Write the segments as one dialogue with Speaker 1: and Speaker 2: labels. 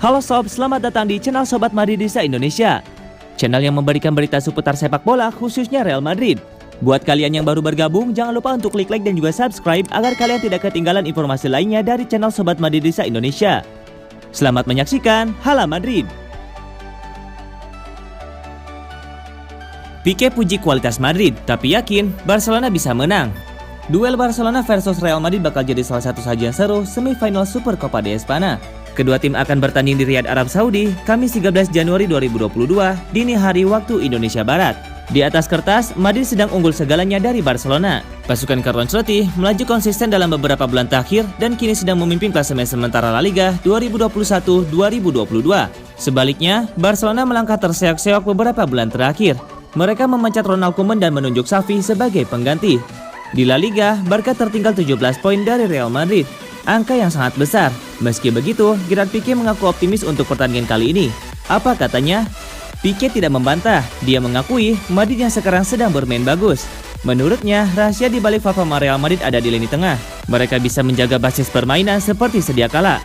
Speaker 1: Halo sob, selamat datang di channel Sobat Madridista Indonesia. Channel yang memberikan berita seputar sepak bola khususnya Real Madrid. Buat kalian yang baru bergabung, jangan lupa untuk klik like dan juga subscribe agar kalian tidak ketinggalan informasi lainnya dari channel Sobat Madridista Indonesia. Selamat menyaksikan Hala Madrid. Pique puji kualitas Madrid, tapi yakin Barcelona bisa menang. Duel Barcelona versus Real Madrid bakal jadi salah satu sajian seru semifinal Super Copa de Espana. Kedua tim akan bertanding di Riyadh, Arab Saudi, Kamis 13 Januari 2022, dini hari waktu Indonesia Barat. Di atas kertas, Madrid sedang unggul segalanya dari Barcelona. Pasukan Carlo Ancelotti melaju konsisten dalam beberapa bulan terakhir dan kini sedang memimpin klasemen sementara La Liga 2021-2022. Sebaliknya, Barcelona melangkah terseok-seok beberapa bulan terakhir. Mereka memecat Ronald Koeman dan menunjuk Xavi sebagai pengganti. Di La Liga, Barca tertinggal 17 poin dari Real Madrid. Angka yang sangat besar. Meski begitu, Gerard Pique mengaku optimis untuk pertandingan kali ini. Apa katanya? Pique tidak membantah. Dia mengakui Madrid yang sekarang sedang bermain bagus. Menurutnya, rahasia di balik performa Real Madrid ada di lini tengah. Mereka bisa menjaga basis permainan seperti sedia kala.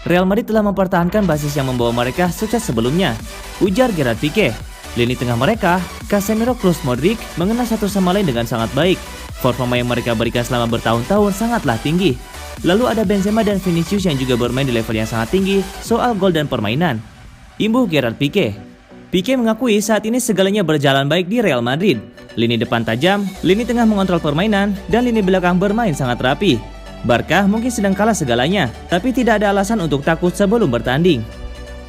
Speaker 1: Real Madrid telah mempertahankan basis yang membawa mereka sukses sebelumnya, ujar Gerard Pique. Lini tengah mereka, Casemiro, Kroos, Modric mengenal satu sama lain dengan sangat baik. Performa yang mereka berikan selama bertahun-tahun sangatlah tinggi. Lalu ada Benzema dan Vinicius yang juga bermain di level yang sangat tinggi soal gol dan permainan. Imbuh Gerard Pique. Pique mengakui saat ini segalanya berjalan baik di Real Madrid. Lini depan tajam, lini tengah mengontrol permainan, dan lini belakang bermain sangat rapi. Barca mungkin sedang kalah segalanya, tapi tidak ada alasan untuk takut sebelum bertanding.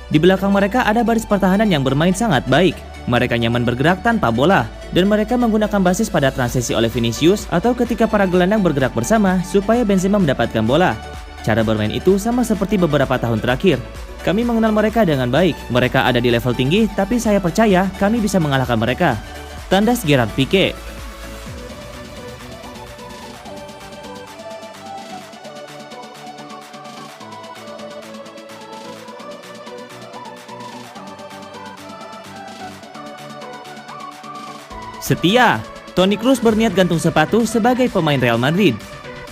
Speaker 1: Di belakang mereka ada baris pertahanan yang bermain sangat baik. Mereka nyaman bergerak tanpa bola, dan mereka menggunakan basis pada transisi oleh Vinicius atau ketika para gelandang bergerak bersama supaya Benzema mendapatkan bola. Cara bermain itu sama seperti beberapa tahun terakhir. Kami mengenal mereka dengan baik. Mereka ada di level tinggi, tapi saya percaya kami bisa mengalahkan mereka. Tandas Gerard Pique. Setia, Toni Kroos berniat gantung sepatu sebagai pemain Real Madrid.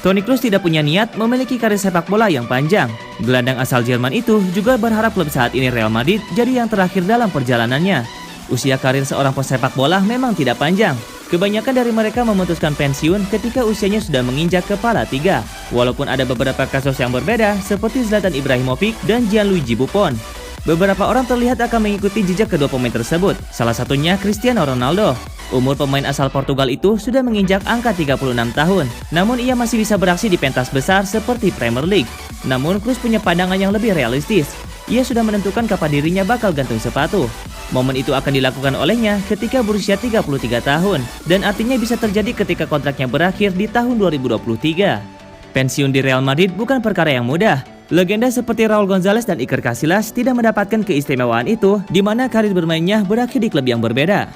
Speaker 1: Toni Kroos tidak punya niat memiliki karir sepak bola yang panjang. Gelandang asal Jerman itu juga berharap klub saat ini Real Madrid jadi yang terakhir dalam perjalanannya. Usia karir seorang pesepak bola memang tidak panjang. Kebanyakan dari mereka memutuskan pensiun ketika usianya sudah menginjak kepala 3. Walaupun ada beberapa kasus yang berbeda seperti Zlatan Ibrahimovic dan Gianluigi Buffon. Beberapa orang terlihat akan mengikuti jejak kedua pemain tersebut, salah satunya Cristiano Ronaldo. Umur pemain asal Portugal itu sudah menginjak angka 36 tahun, namun ia masih bisa beraksi di pentas besar seperti Premier League. Namun Kroos punya pandangan yang lebih realistis. Ia sudah menentukan kapan dirinya bakal gantung sepatu. Momen itu akan dilakukan olehnya ketika berusia 33 tahun, dan artinya bisa terjadi ketika kontraknya berakhir di tahun 2023. Pensiun di Real Madrid bukan perkara yang mudah. Legenda seperti Raul Gonzalez dan Iker Casillas tidak mendapatkan keistimewaan itu, di mana karir bermainnya berakhir di klub yang berbeda.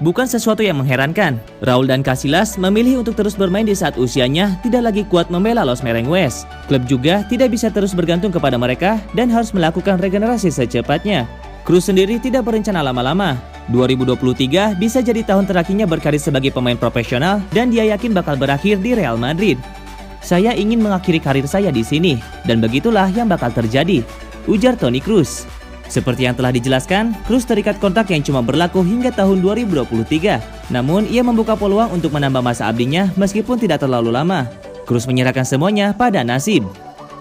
Speaker 1: Bukan sesuatu yang mengherankan, Raul dan Casillas memilih untuk terus bermain di saat usianya tidak lagi kuat membela Los Merengues. Klub juga tidak bisa terus bergantung kepada mereka dan harus melakukan regenerasi secepatnya. Kroos sendiri tidak berencana lama-lama. 2023 bisa jadi tahun terakhirnya berkarir sebagai pemain profesional dan dia yakin bakal berakhir di Real Madrid. Saya ingin mengakhiri karir saya di sini, dan begitulah yang bakal terjadi, ujar Toni Kroos. Seperti yang telah dijelaskan, Kroos terikat kontrak yang cuma berlaku hingga tahun 2023. Namun, ia membuka peluang untuk menambah masa abdinya meskipun tidak terlalu lama. Kroos menyerahkan semuanya pada nasib.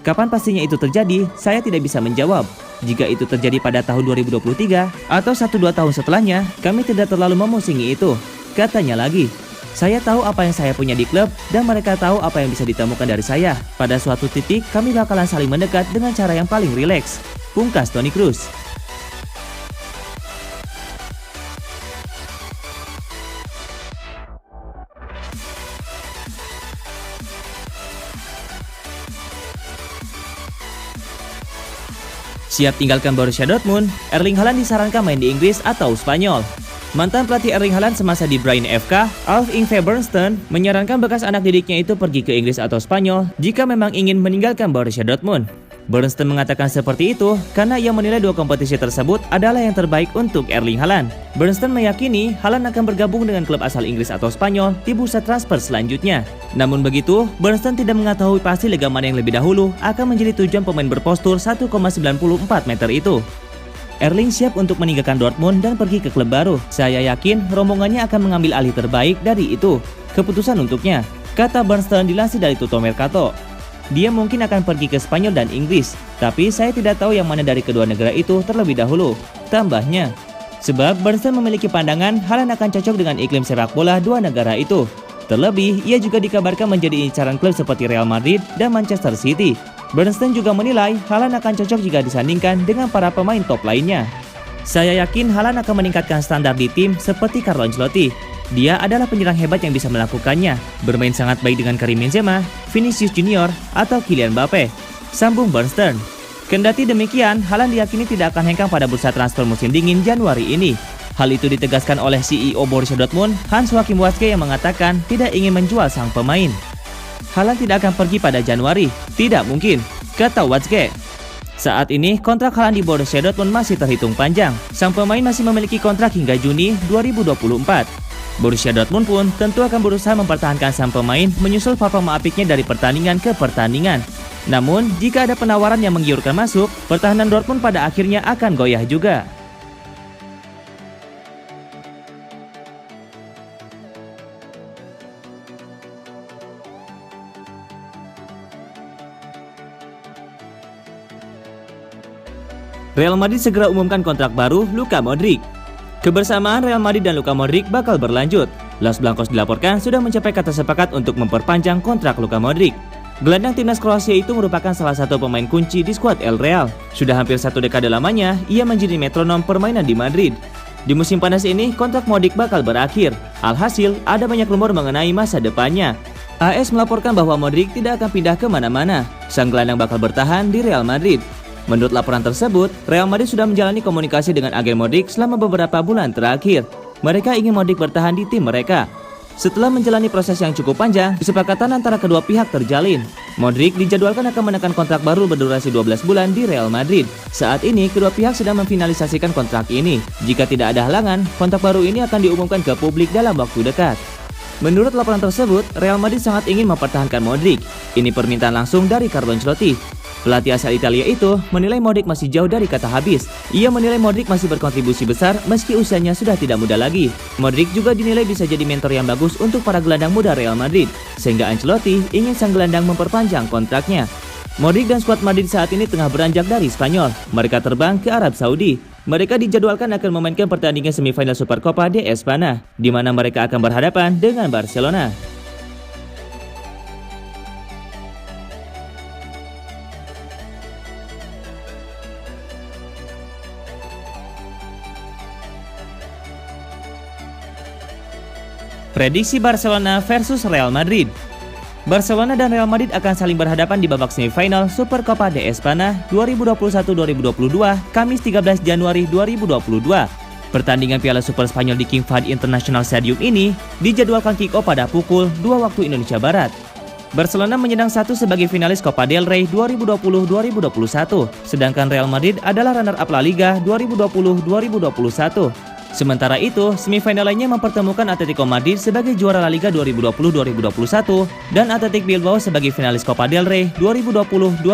Speaker 1: Kapan pastinya itu terjadi, saya tidak bisa menjawab. Jika itu terjadi pada tahun 2023 atau 1-2 tahun setelahnya, kami tidak terlalu memusingi itu, katanya lagi. Saya tahu apa yang saya punya di klub dan mereka tahu apa yang bisa ditemukan dari saya. Pada suatu titik kami bakalan saling mendekat dengan cara yang paling rileks, pungkas Toni Kroos. Siap tinggalkan Borussia Dortmund, Erling Haaland disarankan main di Inggris atau Spanyol. Mantan pelatih Erling Haaland semasa di Brighton FK, Alf-Inge Bernstein, menyarankan bekas anak didiknya itu pergi ke Inggris atau Spanyol jika memang ingin meninggalkan Borussia Dortmund. Bernstein mengatakan seperti itu karena ia menilai dua kompetisi tersebut adalah yang terbaik untuk Erling Haaland. Bernstein meyakini Haaland akan bergabung dengan klub asal Inggris atau Spanyol di bursa transfer selanjutnya. Namun begitu, Bernstein tidak mengetahui pasti liga mana yang lebih dahulu akan menjadi tujuan pemain berpostur 1,94 meter itu. Erling siap untuk meninggalkan Dortmund dan pergi ke klub baru. Saya yakin rombongannya akan mengambil alih terbaik dari itu. Keputusan untuknya, kata Bernstein dilansir dari Tutto Mercato. Dia mungkin akan pergi ke Spanyol dan Inggris, tapi saya tidak tahu yang mana dari kedua negara itu terlebih dahulu. Tambahnya, sebab Bernstein memiliki pandangan Haaland akan cocok dengan iklim sepak bola dua negara itu. Terlebih, ia juga dikabarkan menjadi incaran klub seperti Real Madrid dan Manchester City. Bernstein juga menilai Haaland akan cocok jika disandingkan dengan para pemain top lainnya. Saya yakin Haaland akan meningkatkan standar di tim seperti Carlo Ancelotti. Dia adalah penyerang hebat yang bisa melakukannya, bermain sangat baik dengan Karim Benzema, Vinicius Junior, atau Kylian Mbappe. Sambung Bernstein. Kendati demikian, Haaland diyakini tidak akan hengkang pada bursa transfer musim dingin Januari ini. Hal itu ditegaskan oleh CEO Borussia Dortmund, Hans-Joachim Watzke, yang mengatakan tidak ingin menjual sang pemain. Haaland tidak akan pergi pada Januari. Tidak mungkin, kata Watzke. Saat ini, kontrak Haaland di Borussia Dortmund masih terhitung panjang. Sang pemain masih memiliki kontrak hingga Juni 2024. Borussia Dortmund pun tentu akan berusaha mempertahankan sang pemain menyusul performa apiknya dari pertandingan ke pertandingan. Namun, jika ada penawaran yang menggiurkan masuk, pertahanan Dortmund pada akhirnya akan goyah juga. Real Madrid segera umumkan kontrak baru Luka Modric. Kebersamaan Real Madrid dan Luka Modric bakal berlanjut. Los Blancos dilaporkan sudah mencapai kata sepakat untuk memperpanjang kontrak Luka Modric. Gelandang timnas Kroasia itu merupakan salah satu pemain kunci di skuad El Real. Sudah hampir satu dekade lamanya, ia menjadi metronom permainan di Madrid. Di musim panas ini, kontrak Modric bakal berakhir. Alhasil, ada banyak rumor mengenai masa depannya. AS melaporkan bahwa Modric tidak akan pindah ke mana-mana. Sang gelandang bakal bertahan di Real Madrid. Menurut laporan tersebut, Real Madrid sudah menjalani komunikasi dengan agen Modric selama beberapa bulan terakhir. Mereka ingin Modric bertahan di tim mereka. Setelah menjalani proses yang cukup panjang, kesepakatan antara kedua pihak terjalin. Modric dijadwalkan akan menekan kontrak baru berdurasi 12 bulan di Real Madrid. Saat ini, kedua pihak sedang memfinalisasikan kontrak ini. Jika tidak ada halangan, kontrak baru ini akan diumumkan ke publik dalam waktu dekat. Menurut laporan tersebut, Real Madrid sangat ingin mempertahankan Modric. Ini permintaan langsung dari Carlo Ancelotti. Pelatih asal Italia itu menilai Modric masih jauh dari kata habis. Ia menilai Modric masih berkontribusi besar meski usianya sudah tidak muda lagi. Modric juga dinilai bisa jadi mentor yang bagus untuk para gelandang muda Real Madrid, sehingga Ancelotti ingin sang gelandang memperpanjang kontraknya. Modric dan skuad Madrid saat ini tengah beranjak dari Spanyol. Mereka terbang ke Arab Saudi. Mereka dijadwalkan akan memainkan pertandingan semifinal Supercopa de España, di mana mereka akan berhadapan dengan Barcelona. Prediksi Barcelona versus Real Madrid. Barcelona dan Real Madrid akan saling berhadapan di babak semifinal Supercopa de España 2021-2022 Kamis 13 Januari 2022. Pertandingan Piala Super Spanyol di King Fahd International Stadium ini dijadwalkan kick-off pada pukul 2 waktu Indonesia Barat. Barcelona menyandang satu sebagai finalis Copa del Rey 2020-2021, sedangkan Real Madrid adalah runner-up La Liga 2020-2021. Sementara itu, semifinal lainnya mempertemukan Atletico Madrid sebagai juara La Liga 2020-2021 dan Athletic Bilbao sebagai finalis Copa del Rey 2020-2021.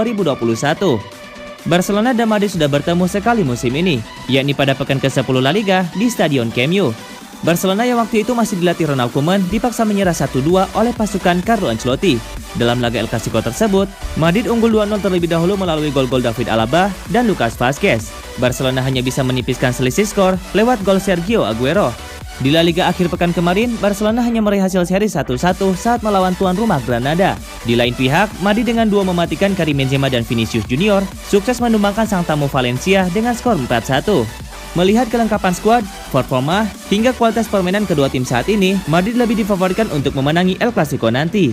Speaker 1: Barcelona dan Madrid sudah bertemu sekali musim ini, yakni pada pekan ke-10 La Liga di Stadion Camp Nou. Barcelona yang waktu itu masih dilatih Ronald Koeman dipaksa menyerah 1-2 oleh pasukan Carlo Ancelotti. Dalam laga El Clasico tersebut, Madrid unggul 2-0 terlebih dahulu melalui gol-gol David Alaba dan Lucas Vázquez. Barcelona hanya bisa menipiskan selisih skor lewat gol Sergio Aguero. Di La Liga akhir pekan kemarin, Barcelona hanya meraih hasil seri 1-1 saat melawan tuan rumah Granada. Di lain pihak, Madrid dengan duo mematikan Karim Benzema dan Vinicius Junior sukses menumbangkan sang tamu Valencia dengan skor 4-1. Melihat kelengkapan skuad, performa, hingga kualitas permainan kedua tim saat ini, Madrid lebih difavoritkan untuk memenangi El Clasico nanti.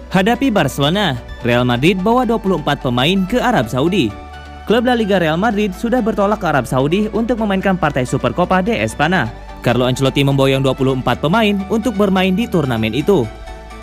Speaker 1: Hadapi Barcelona, Real Madrid bawa 24 pemain ke Arab Saudi. Klub La Liga Real Madrid sudah bertolak ke Arab Saudi untuk memainkan partai Supercopa de España. Carlo Ancelotti memboyong 24 pemain untuk bermain di turnamen itu.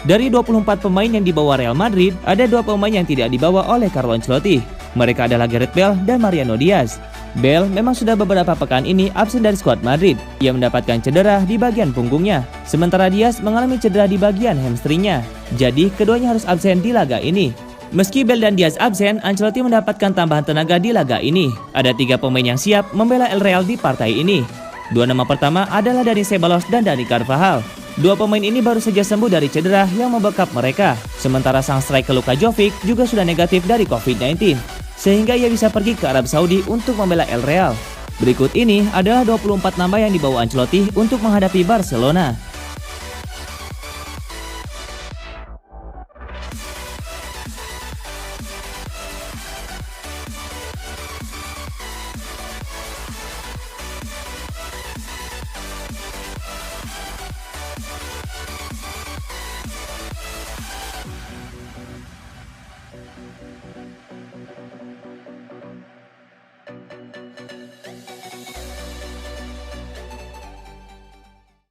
Speaker 1: Dari 24 pemain yang dibawa Real Madrid, ada 2 pemain yang tidak dibawa oleh Carlo Ancelotti. Mereka adalah Gareth Bale dan Mariano Diaz. Bale memang sudah beberapa pekan ini absen dari skuad Madrid. Ia mendapatkan cedera di bagian punggungnya, sementara Diaz mengalami cedera di bagian hamstringnya. Jadi keduanya harus absen di laga ini. Meski Bale dan Diaz absen, Ancelotti mendapatkan tambahan tenaga di laga ini. Ada 3 pemain yang siap membela El Real di partai ini. 2 nama pertama adalah Dani Ceballos dan Dani Carvajal. 2 pemain ini baru saja sembuh dari cedera yang membekap mereka. Sementara sang striker Luka Jovic juga sudah negatif dari COVID-19, sehingga ia bisa pergi ke Arab Saudi untuk membela El Real. Berikut ini adalah 24 nama yang dibawa Ancelotti untuk menghadapi Barcelona.